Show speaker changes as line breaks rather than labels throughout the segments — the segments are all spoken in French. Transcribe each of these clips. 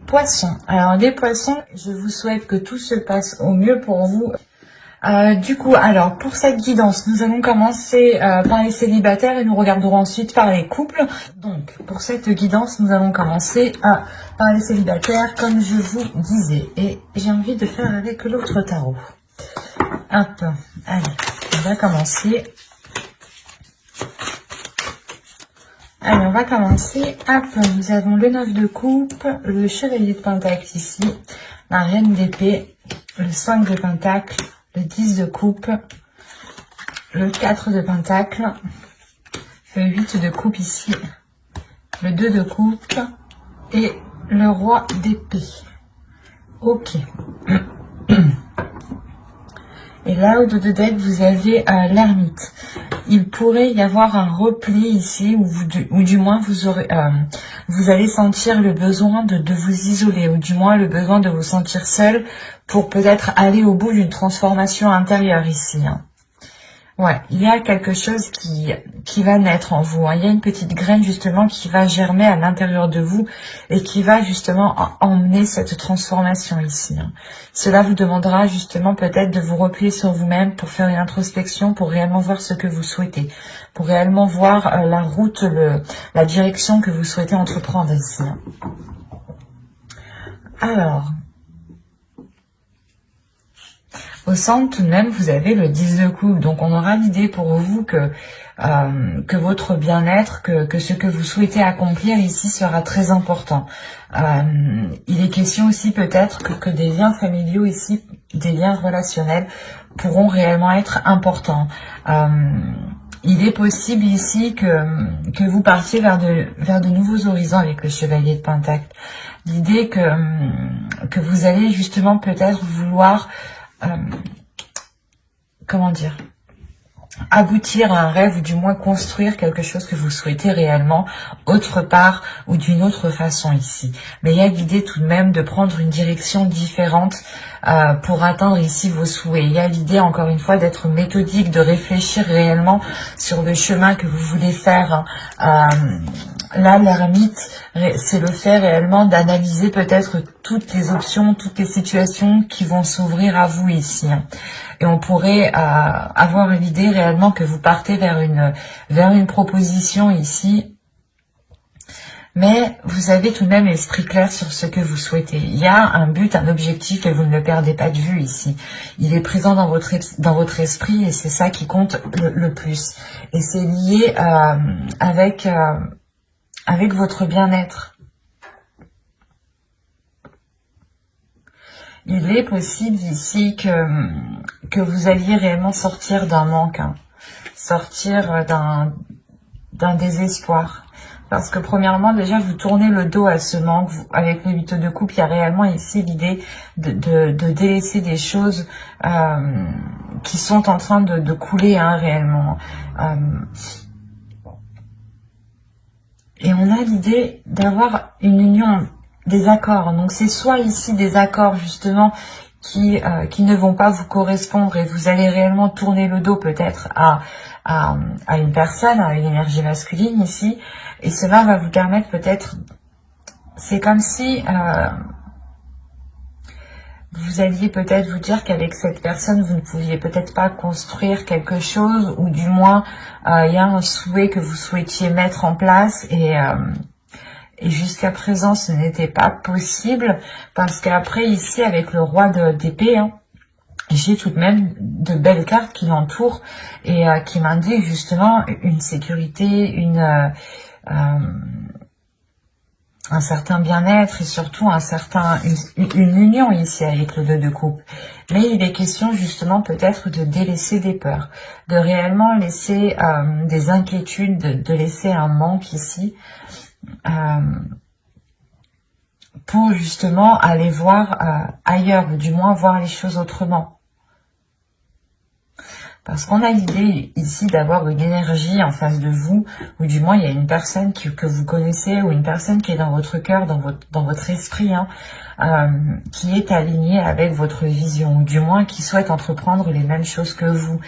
Poissons. Alors les poissons, je vous souhaite que tout se passe au mieux pour vous. Du coup, alors pour cette guidance, nous allons commencer par les célibataires et nous regarderons ensuite par les couples. Donc pour cette guidance, nous allons commencer par les célibataires comme je vous disais. Et j'ai envie de faire avec l'autre tarot. Hop, allez, on va commencer. Allez, on va commencer. Hop, nous avons le 9 de coupe, le chevalier de pentacle ici, la reine d'épée, le 5 de pentacle, le 10 de coupe, le 4 de pentacle, le 8 de coupe ici, le 2 de coupe et le roi d'épée. Ok. Et là, au dos de deck, vous avez l'ermite. Il pourrait y avoir un repli ici, ou du moins vous allez sentir le besoin de vous isoler, ou du moins le besoin de vous sentir seul pour peut-être aller au bout d'une transformation intérieure ici. Hein. Ouais, il y a quelque chose qui va naître en vous. Hein. Il y a une petite graine justement qui va germer à l'intérieur de vous et qui va justement emmener cette transformation ici. Hein. Cela vous demandera justement peut-être de vous replier sur vous-même pour faire une introspection, pour réellement voir ce que vous souhaitez, pour réellement voir la route, la direction que vous souhaitez entreprendre ici. Hein. Alors, au centre, tout de même, vous avez le 10 de coupe. Donc, on aura l'idée pour vous que votre bien-être, que ce que vous souhaitez accomplir ici sera très important. Il est question aussi peut-être que des liens familiaux ici, des liens relationnels, pourront réellement être importants. Il est possible ici que vous partiez vers de nouveaux horizons avec le chevalier de pentacle. L'idée que vous allez justement peut-être vouloir... comment dire, aboutir à un rêve ou du moins construire quelque chose que vous souhaitez réellement autre part ou d'une autre façon ici. Mais il y a l'idée tout de même de prendre une direction différente pour atteindre ici vos souhaits. Il y a l'idée encore une fois d'être méthodique, de réfléchir réellement sur le chemin que vous voulez faire. Là, l'ermite, c'est le fait réellement d'analyser peut-être toutes les options, toutes les situations qui vont s'ouvrir à vous ici. Et on pourrait avoir l'idée réellement que vous partez vers une proposition ici. Mais vous avez tout de même l'esprit clair sur ce que vous souhaitez. Il y a un but, un objectif et vous ne le perdez pas de vue ici. Il est présent dans votre esprit et c'est ça qui compte le plus. Et c'est lié avec votre bien-être. Il est possible ici que vous alliez réellement sortir d'un manque, hein, sortir d'un désespoir. Parce que premièrement, déjà, vous tournez le dos à ce manque. Avec le 8 de coupe, il y a réellement ici l'idée de délaisser des choses qui sont en train de couler hein, réellement. Et on a l'idée d'avoir une union, des accords. Donc c'est soit ici des accords justement qui ne vont pas vous correspondre et vous allez réellement tourner le dos peut-être à une personne, à une énergie masculine ici. Et cela va vous permettre peut-être, c'est comme si vous alliez peut-être vous dire qu'avec cette personne, vous ne pouviez peut-être pas construire quelque chose, ou du moins, il y a un souhait que vous souhaitiez mettre en place, et jusqu'à présent, ce n'était pas possible, parce qu'après, ici, avec le roi d'épée, hein, j'ai tout de même de belles cartes qui l'entourent, et qui m'indiquent justement une sécurité, un certain bien-être et surtout une union ici avec le 2 de coupe. Mais il est question justement peut-être de délaisser des peurs, de réellement laisser des inquiétudes, de laisser un manque ici pour justement aller voir ailleurs, ou du moins voir les choses autrement. Parce qu'on a l'idée ici d'avoir une énergie en face de vous, ou du moins il y a une personne que vous connaissez, ou une personne qui est dans votre cœur, dans votre esprit, hein, qui est alignée avec votre vision, ou du moins qui souhaite entreprendre les mêmes choses que vous.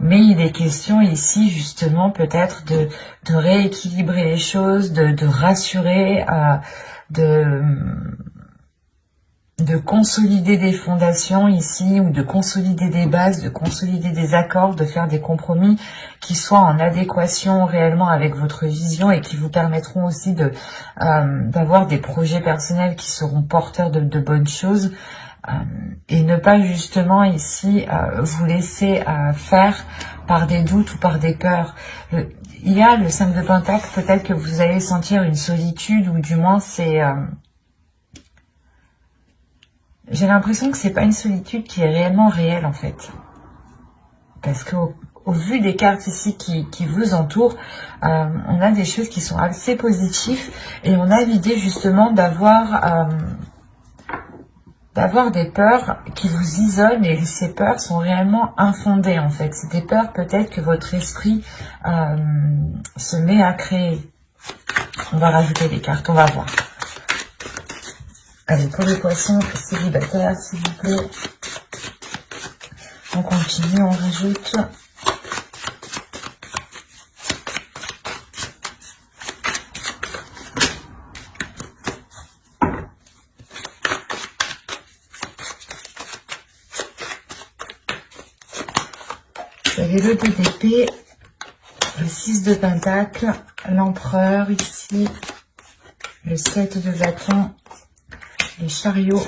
Mais il est question ici justement peut-être de rééquilibrer les choses, de rassurer, de consolider des fondations ici, ou de consolider des bases, de consolider des accords, de faire des compromis qui soient en adéquation réellement avec votre vision et qui vous permettront aussi d'avoir des projets personnels qui seront porteurs de bonnes choses, et ne pas justement ici vous laisser faire par des doutes ou par des peurs. Il y a le 5 de Pentacle, peut-être que vous allez sentir une solitude, ou du moins c'est... j'ai l'impression que c'est pas une solitude qui est réellement réelle en fait. Parce que au vu des cartes ici qui vous entourent, on a des choses qui sont assez positives, et on a l'idée justement d'avoir des peurs qui vous isolent, et ces peurs sont réellement infondées en fait. C'est des peurs peut-être que votre esprit se met à créer. On va rajouter des cartes, on va voir. Allez, pour les poissons célibataires, s'il vous plaît. On continue, on rajoute. Vous avez le 2 d'épée, le 6 de Pentacle, l'empereur ici, le 7 de bâton, les chariots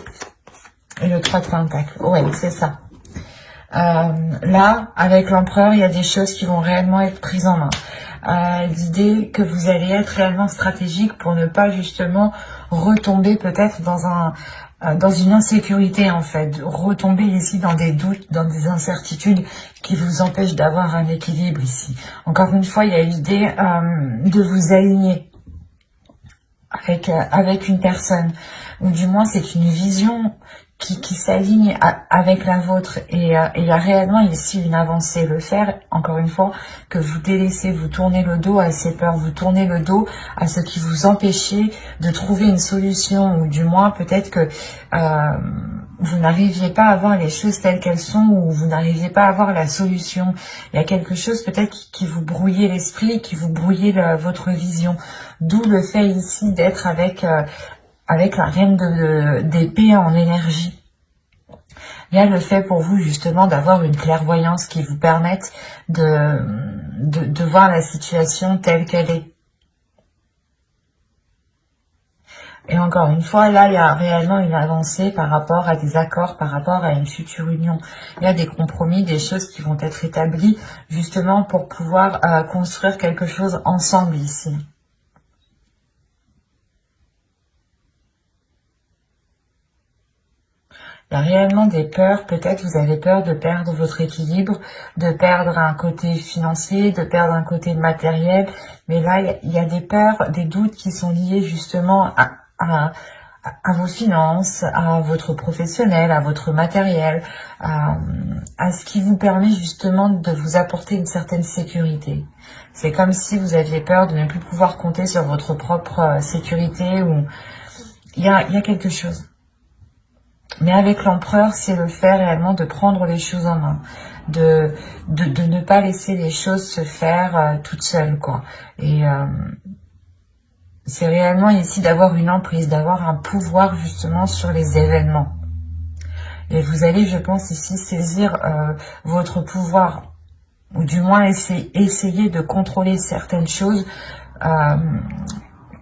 et le 3 de Pentacle. Ouais, c'est ça. Là, avec l'empereur, il y a des choses qui vont réellement être prises en main. L'idée que vous allez être réellement stratégique pour ne pas justement retomber peut-être dans une insécurité en fait, retomber ici dans des doutes, dans des incertitudes qui vous empêchent d'avoir un équilibre ici. Encore une fois, il y a l'idée de vous aligner avec une personne, ou du moins c'est une vision qui s'aligne avec la vôtre, et il y a réellement ici une avancée. Le faire, encore une fois, que vous délaissez, vous tournez le dos à ces peurs, vous tournez le dos à ce qui vous empêchait de trouver une solution, ou du moins peut-être que vous n'arriviez pas à voir les choses telles qu'elles sont, ou vous n'arriviez pas à voir la solution. Il y a quelque chose peut-être qui vous brouillait l'esprit, qui vous brouillait votre vision. D'où le fait ici d'être avec la reine d'épée en énergie. Il y a le fait pour vous justement d'avoir une clairvoyance qui vous permette de voir la situation telle qu'elle est. Et encore une fois, là, il y a réellement une avancée par rapport à des accords, par rapport à une future union. Il y a des compromis, des choses qui vont être établies justement pour pouvoir construire quelque chose ensemble ici. Il y a réellement des peurs, peut-être vous avez peur de perdre votre équilibre, de perdre un côté financier, de perdre un côté matériel, mais là il y a des peurs, des doutes qui sont liés justement à vos finances, à votre professionnel, à votre matériel, à ce qui vous permet justement de vous apporter une certaine sécurité. C'est comme si vous aviez peur de ne plus pouvoir compter sur votre propre sécurité, ou il y a quelque chose. Mais avec l'empereur, c'est le fait réellement de prendre les choses en main, de ne pas laisser les choses se faire toutes seules, quoi. Et c'est réellement ici d'avoir une emprise, d'avoir un pouvoir justement sur les événements. Et vous allez, je pense, ici saisir votre pouvoir, ou du moins essayer de contrôler certaines choses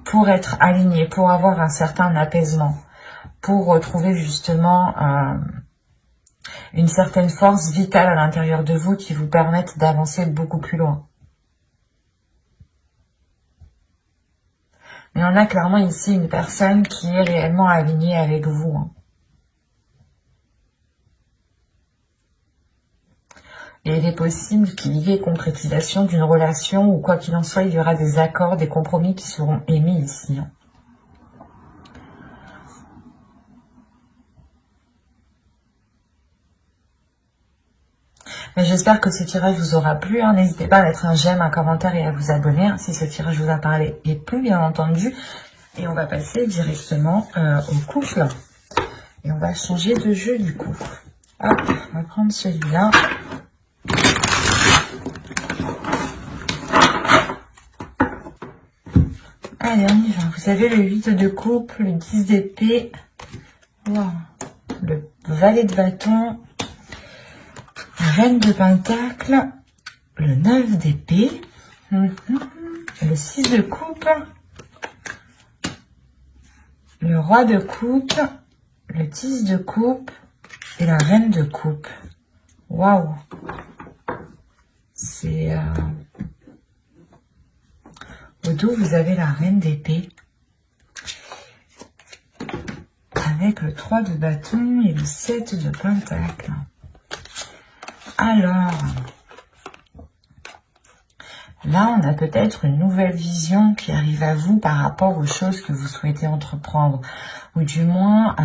pour être aligné, pour avoir un certain apaisement, pour retrouver justement une certaine force vitale à l'intérieur de vous qui vous permette d'avancer beaucoup plus loin. Mais on a clairement ici une personne qui est réellement alignée avec vous, hein. Et il est possible qu'il y ait concrétisation d'une relation, ou quoi qu'il en soit, il y aura des accords, des compromis qui seront émis ici, hein. J'espère que ce tirage vous aura plu, hein. N'hésitez pas à mettre un j'aime, un commentaire et à vous abonner, hein, si ce tirage vous a parlé et plu, bien entendu. Et on va passer directement au couple. Et on va changer de jeu du coup. Hop, on va prendre celui-là. Allez, on y va. Vous avez le 8 de coupe, le 10 d'épée, wow. Le valet de bâton, la reine de pentacle, le 9 d'épée, le 6 de coupe, le roi de coupe, le 10 de coupe et la reine de coupe. Waouh! C'est... Au dos, vous avez la reine d'épée. Avec le 3 de bâton et le 7 de pentacle. Alors... Là, on a peut-être une nouvelle vision qui arrive à vous par rapport aux choses que vous souhaitez entreprendre. Ou du moins,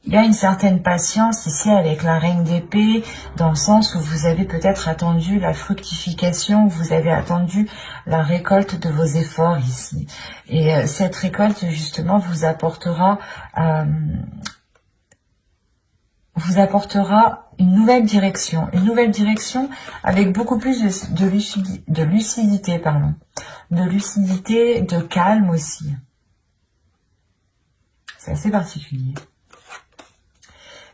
il y a une certaine patience ici avec la reine d'épée, dans le sens où vous avez peut-être attendu la fructification, vous avez attendu la récolte de vos efforts ici. Et cette récolte, justement, vous apportera une nouvelle direction avec beaucoup plus de lucidité, de calme aussi. C'est assez particulier.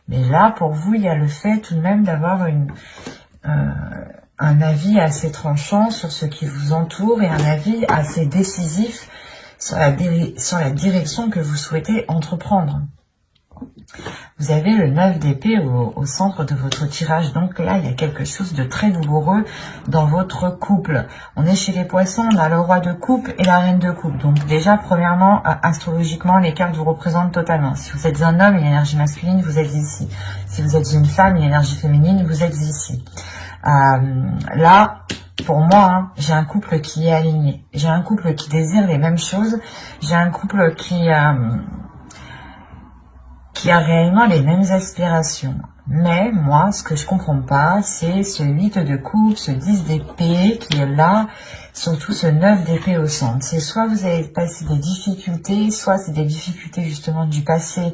Mais là, pour vous, il y a le fait tout de même d'avoir un avis assez tranchant sur ce qui vous entoure et un avis assez décisif sur la direction que vous souhaitez entreprendre. Vous avez le 9 d'épée au centre de votre tirage. Donc là, il y a quelque chose de très douloureux dans votre couple. On est chez les poissons, on a le roi de coupe et la reine de coupe. Donc déjà, premièrement, astrologiquement, les cartes vous représentent totalement. Si vous êtes un homme, une énergie masculine, vous êtes ici. Si vous êtes une femme, une énergie féminine, vous êtes ici. Là, pour moi, hein, j'ai un couple qui est aligné. J'ai un couple qui désire les mêmes choses. J'ai un couple qui a réellement les mêmes aspirations. Mais moi, ce que je comprends pas, c'est ce 8 de coupe, ce 10 d'épée qui est là, surtout ce 9 d'épée au centre. C'est soit vous avez passé des difficultés, soit c'est des difficultés justement du passé,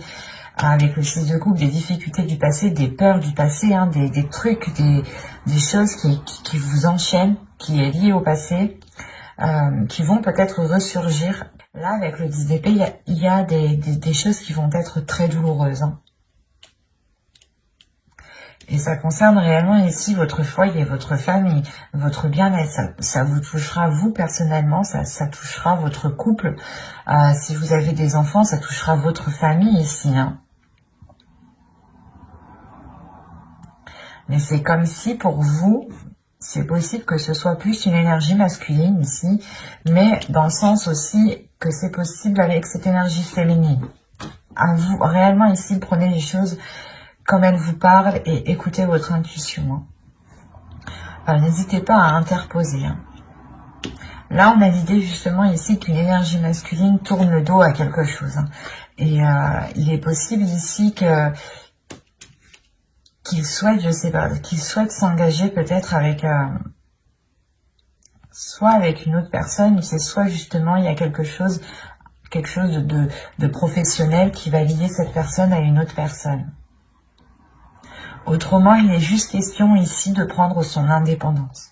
avec le 6 de coupe, des difficultés du passé, des peurs du passé, hein, des trucs, des choses qui vous enchaînent, qui est lié au passé, qui vont peut-être ressurgir. Là, avec le 10 d'épée, il y a des choses qui vont être très douloureuses. Hein. Et ça concerne réellement ici votre foyer, votre famille, votre bien-être. Ça vous touchera vous personnellement, ça touchera votre couple. Si vous avez des enfants, ça touchera votre famille ici. Hein. Mais c'est comme si pour vous... C'est possible que ce soit plus une énergie masculine ici, mais dans le sens aussi que c'est possible avec cette énergie féminine. À vous, réellement ici, prenez les choses comme elles vous parlent et écoutez votre intuition. N'hésitez pas à interposer. Hein. Là, on a l'idée justement ici qu'une énergie masculine tourne le dos à quelque chose. Hein. Et il est possible ici que... qu'il souhaite, je sais pas, qu'il souhaite s'engager peut-être avec, soit avec une autre personne, ou c'est soit justement il y a quelque chose de professionnel qui va lier cette personne à une autre personne. Autrement, il est juste question ici de prendre son indépendance.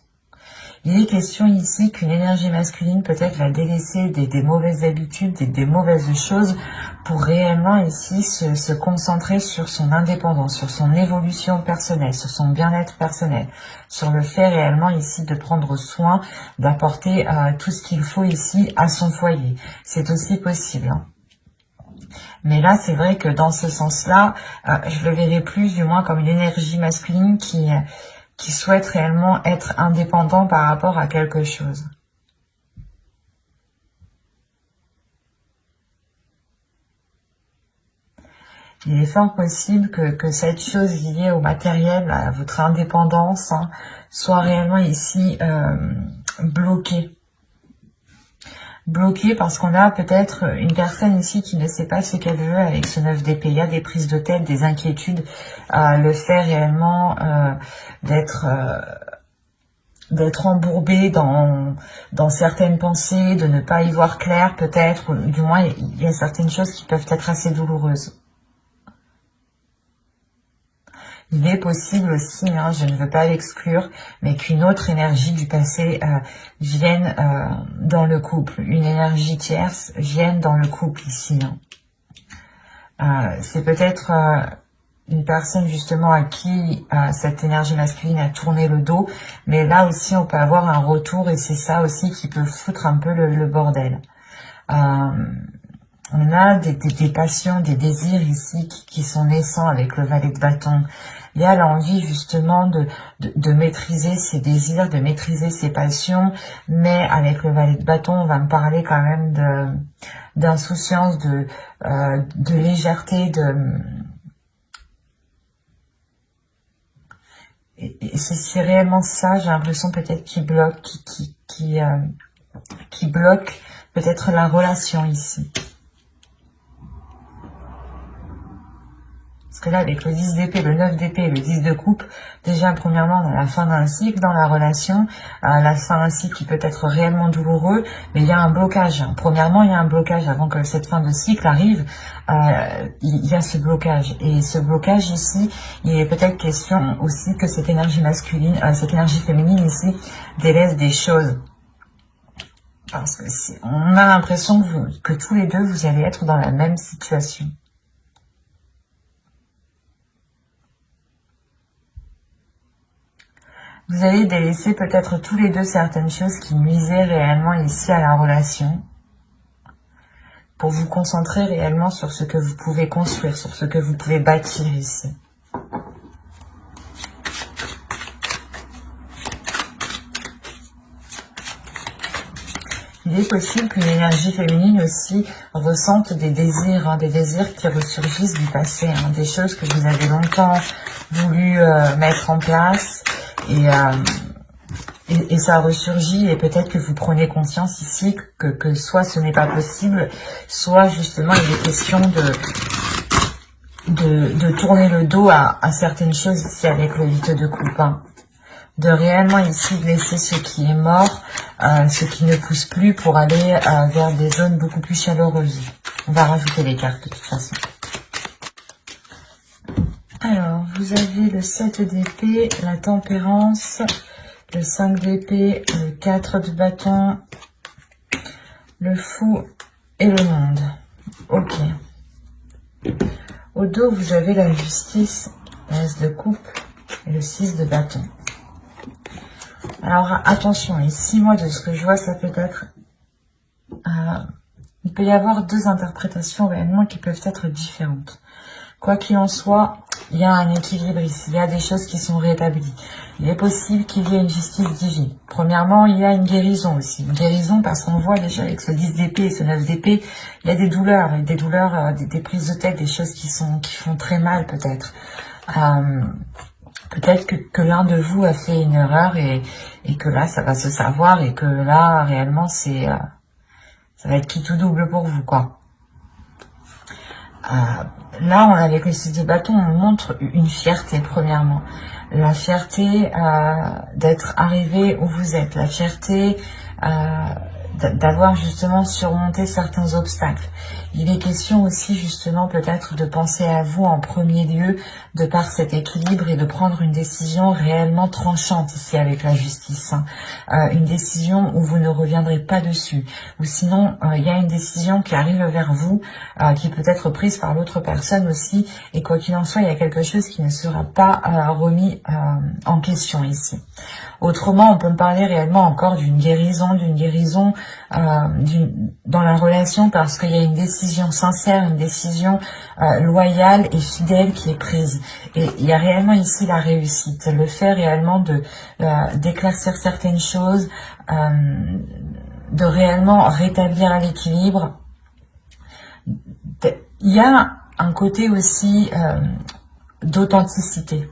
Il est question ici qu'une énergie masculine peut-être va délaisser des mauvaises habitudes, des mauvaises choses pour réellement ici se concentrer sur son indépendance, sur son évolution personnelle, sur son bien-être personnel, sur le fait réellement ici de prendre soin, d'apporter tout ce qu'il faut ici à son foyer. C'est aussi possible. Hein. Mais là, c'est vrai que dans ce sens-là, je le verrai plus du moins comme une énergie masculine qui souhaite réellement être indépendant par rapport à quelque chose. Il est fort possible que cette chose liée au matériel, à votre indépendance, hein, soit réellement ici bloquée. Bloquée parce qu'on a peut-être une personne ici qui ne sait pas ce qu'elle veut avec ce 9 d'épée. Il y a des prises de tête, des inquiétudes, le fait réellement d'être embourbé dans certaines pensées, de ne pas y voir clair peut-être, ou du moins il y a certaines choses qui peuvent être assez douloureuses. Il est possible aussi, hein, je ne veux pas l'exclure, mais qu'une autre énergie du passé vienne dans le couple, une énergie tierce vienne dans le couple ici. C'est peut-être une personne justement à qui cette énergie masculine a tourné le dos, mais là aussi on peut avoir un retour et c'est ça aussi qui peut foutre un peu le bordel. On a des passions, des désirs ici qui sont naissants avec le valet de bâton. Il y a l'envie justement de maîtriser ses désirs, de maîtriser ses passions, mais avec le valet de bâton, on va me parler quand même d'insouciance, de légèreté, et c'est réellement ça, j'ai l'impression peut-être qui bloque, qui bloque peut-être la relation ici. Parce que là, avec le 10 d'épée, le 9 d'épée et le 10 de coupe, déjà, premièrement, on a la fin d'un cycle dans la relation, la fin d'un cycle qui peut être réellement douloureux, mais il y a un blocage. Premièrement, il y a un blocage avant que cette fin de cycle arrive, il y a ce blocage. Et ce blocage ici, il est peut-être question aussi que cette énergie masculine, cette énergie féminine ici, délaisse des choses. Parce que on a l'impression que tous les deux, vous allez être dans la même situation. Vous allez délaisser peut-être tous les deux certaines choses qui nuisaient réellement ici à la relation pour vous concentrer réellement sur ce que vous pouvez construire, sur ce que vous pouvez bâtir ici. Il est possible qu'une énergie féminine aussi ressente des désirs qui ressurgissent du passé, des choses que vous avez longtemps voulu mettre en place. Et ça ressurgit et peut-être que vous prenez conscience ici que soit ce n'est pas possible, soit justement il est question de tourner le dos à certaines choses ici avec le 8 de coupe. De réellement ici laisser ce qui est mort, ce qui ne pousse plus pour aller vers des zones beaucoup plus chaleureuses. On va rajouter les cartes de toute façon. Alors, vous avez le 7 d'épée, la tempérance, le 5 d'épée, le 4 de bâton, le fou et le monde. Ok. Au dos, vous avez la justice, l'as de coupe et le 6 de bâton. Alors, attention, ici, moi, de ce que je vois, ça peut être... il peut y avoir deux interprétations réellement qui peuvent être différentes. Quoi qu'il en soit, il y a un équilibre ici, il y a des choses qui sont rétablies. Il est possible qu'il y ait une justice divine. Premièrement, il y a une guérison aussi. Une guérison parce qu'on voit déjà avec ce 10 d'épée et ce 9 d'épée, il y a des douleurs, des prises de tête, des choses qui font très mal peut-être. Peut-être que l'un de vous a fait une erreur et que là, ça va se savoir et que là, réellement, ça va être qui tout double pour vous, quoi. Là, avec le 6 de bâton, on montre une fierté, premièrement. La fierté d'être arrivé où vous êtes. La fierté d'avoir justement surmonté certains obstacles. Il est question aussi justement peut-être de penser à vous en premier lieu de par cet équilibre et de prendre une décision réellement tranchante ici avec la justice. Une décision où vous ne reviendrez pas dessus. Ou sinon, il y a une décision qui arrive vers vous, qui peut être prise par l'autre personne aussi. Et quoi qu'il en soit, il y a quelque chose qui ne sera pas remis en question ici. Autrement, on peut me parler réellement encore d'une guérison dans la relation parce qu'il y a une décision sincère, une décision loyale et fidèle qui est prise. Et il y a réellement ici la réussite, le fait réellement d'éclaircir certaines choses, de réellement rétablir l'équilibre. Il y a un côté aussi d'authenticité.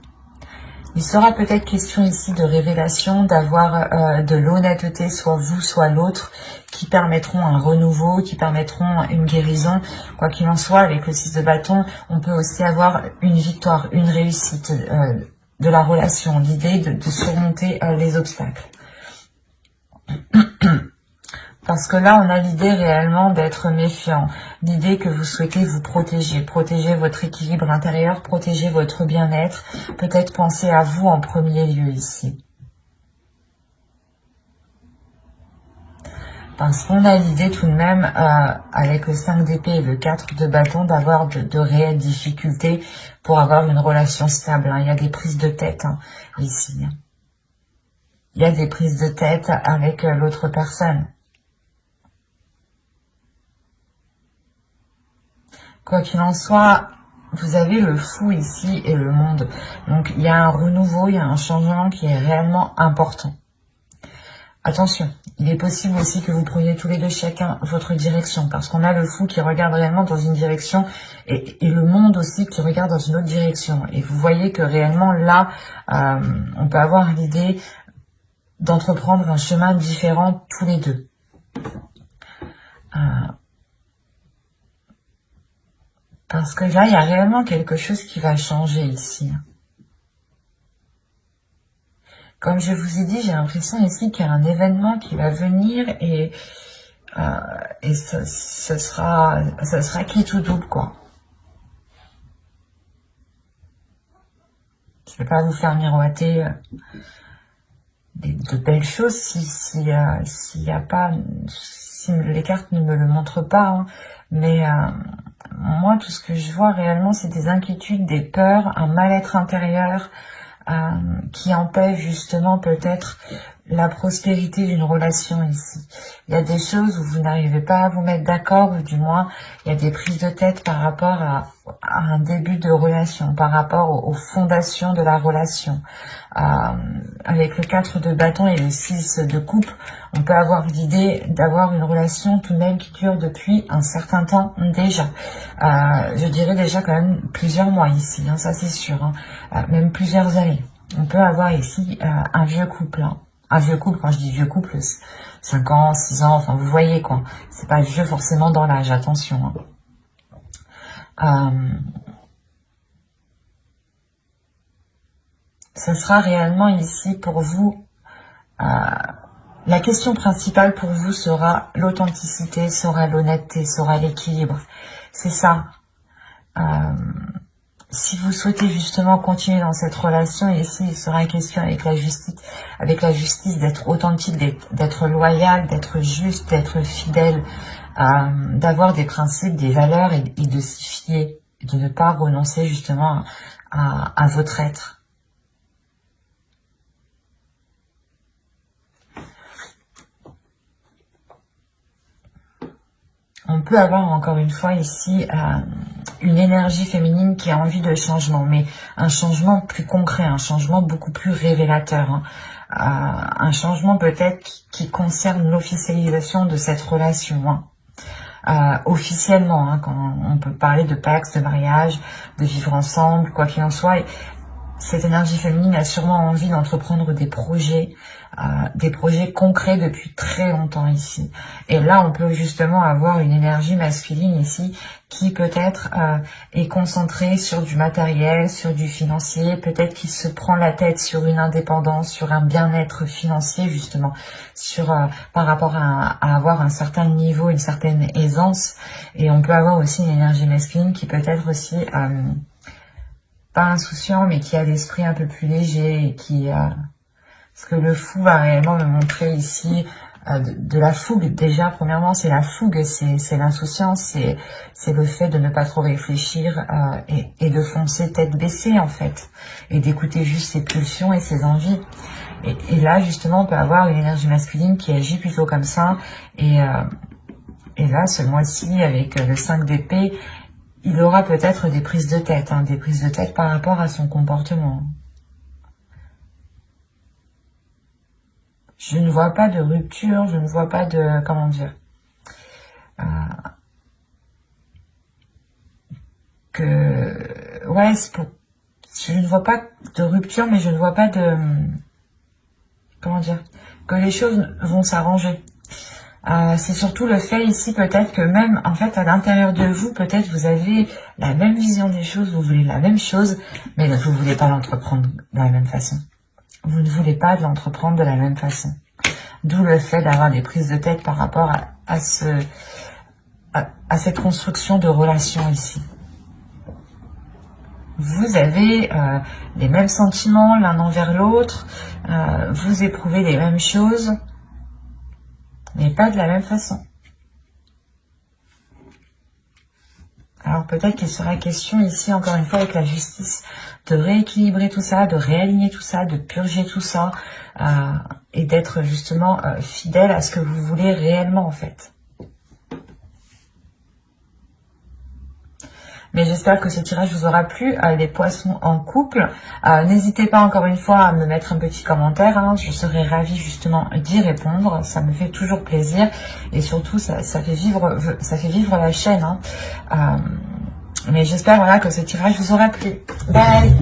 Il sera peut-être question ici de révélation, d'avoir de l'honnêteté, soit vous, soit l'autre, qui permettront un renouveau, qui permettront une guérison. Quoi qu'il en soit, avec le 6 de bâton, on peut aussi avoir une victoire, une réussite de la relation, l'idée de surmonter les obstacles. Parce que là, on a l'idée réellement d'être méfiant, l'idée que vous souhaitez vous protéger, protéger votre équilibre intérieur, protéger votre bien-être, peut-être penser à vous en premier lieu ici. Parce qu'on a l'idée tout de même, avec le 5 d'épée et le 4 de bâton, d'avoir de réelles difficultés pour avoir une relation stable. Il y a des prises de tête ici. Il y a des prises de tête avec l'autre personne. Quoi qu'il en soit, vous avez le fou ici et le monde. Donc il y a un renouveau, il y a un changement qui est réellement important. Attention, il est possible aussi que vous preniez tous les deux chacun votre direction, parce qu'on a le fou qui regarde réellement dans une direction et le monde aussi qui regarde dans une autre direction. Et vous voyez que réellement là, on peut avoir l'idée d'entreprendre un chemin différent tous les deux. Parce que là, il y a réellement quelque chose qui va changer ici. Comme je vous ai dit, j'ai l'impression ici qu'il y a un événement qui va venir et ce sera quitte ou double, quoi. Je vais pas vous faire miroiter de belles choses si les cartes ne me le montrent pas, mais moi, tout ce que je vois réellement, c'est des inquiétudes, des peurs, un mal-être intérieur qui empêche justement peut-être la prospérité d'une relation ici. Il y a des choses où vous n'arrivez pas à vous mettre d'accord, ou du moins, il y a des prises de tête par rapport à un début de relation, par rapport aux fondations de la relation. Avec le 4 de bâton et le 6 de coupe, on peut avoir l'idée d'avoir une relation tout de même qui dure depuis un certain temps déjà. Je dirais déjà quand même plusieurs mois ici, ça c'est sûr, même plusieurs années. On peut avoir ici un vieux couple. Un vieux couple, quand je dis vieux couple, 5 ans, 6 ans, enfin vous voyez quoi. C'est pas vieux forcément dans l'âge, attention. Ce sera réellement ici pour vous, la question principale pour vous sera l'authenticité, sera l'honnêteté, sera l'équilibre. C'est ça. Si vous souhaitez justement continuer dans cette relation, ici il sera question avec la justice d'être authentique, d'être loyal, d'être juste, d'être fidèle, d'avoir des principes, des valeurs et de s'y fier, de ne pas renoncer justement à votre être. On peut avoir encore une fois ici une énergie féminine qui a envie de changement, mais un changement plus concret, un changement beaucoup plus révélateur, un changement peut-être qui concerne l'officialisation de cette relation, officiellement, quand on peut parler de pacte, de mariage, de vivre ensemble, quoi qu'il en soit. Cette énergie féminine a sûrement envie d'entreprendre des projets concrets depuis très longtemps ici. Et là, on peut justement avoir une énergie masculine ici qui peut-être est concentrée sur du matériel, sur du financier, peut-être qu'il se prend la tête sur une indépendance, sur un bien-être financier justement, sur par rapport à avoir un certain niveau, une certaine aisance. Et on peut avoir aussi une énergie masculine qui peut être aussi pas insouciant, mais qui a l'esprit un peu plus léger et qui parce que le fou va réellement me montrer ici de la fougue. Déjà, premièrement, c'est la fougue, c'est l'insouciance, c'est le fait de ne pas trop réfléchir et de foncer tête baissée en fait, et d'écouter juste ses pulsions et ses envies. Et là, justement, on peut avoir une énergie masculine qui agit plutôt comme ça. Et là, ce mois-ci, avec le 5 d'épée, il aura peut-être des prises de tête, par rapport à son comportement. Je ne vois pas de rupture, je ne vois pas de, comment dire, ouais, je ne vois pas de rupture, mais je ne vois pas de, comment dire, que les choses vont s'arranger. C'est surtout le fait ici peut-être que même en fait à l'intérieur de vous, peut-être vous avez la même vision des choses, vous voulez la même chose, mais vous ne voulez pas l'entreprendre de la même façon. Vous ne voulez pas l'entreprendre de la même façon. D'où le fait d'avoir des prises de tête par rapport à cette construction de relation ici. Vous avez les mêmes sentiments l'un envers l'autre, vous éprouvez les mêmes choses, mais pas de la même façon. Alors peut-être qu'il sera question ici, encore une fois avec la justice, de rééquilibrer tout ça, de réaligner tout ça, de purger tout ça, et d'être justement fidèle à ce que vous voulez réellement en fait. Mais j'espère que ce tirage vous aura plu, les poissons en couple. N'hésitez pas encore une fois à me mettre un petit commentaire, hein, je serai ravie justement d'y répondre, ça me fait toujours plaisir. Et surtout, ça fait vivre la chaîne. Hein. Mais j'espère voilà, que ce tirage vous aura plu. Bye!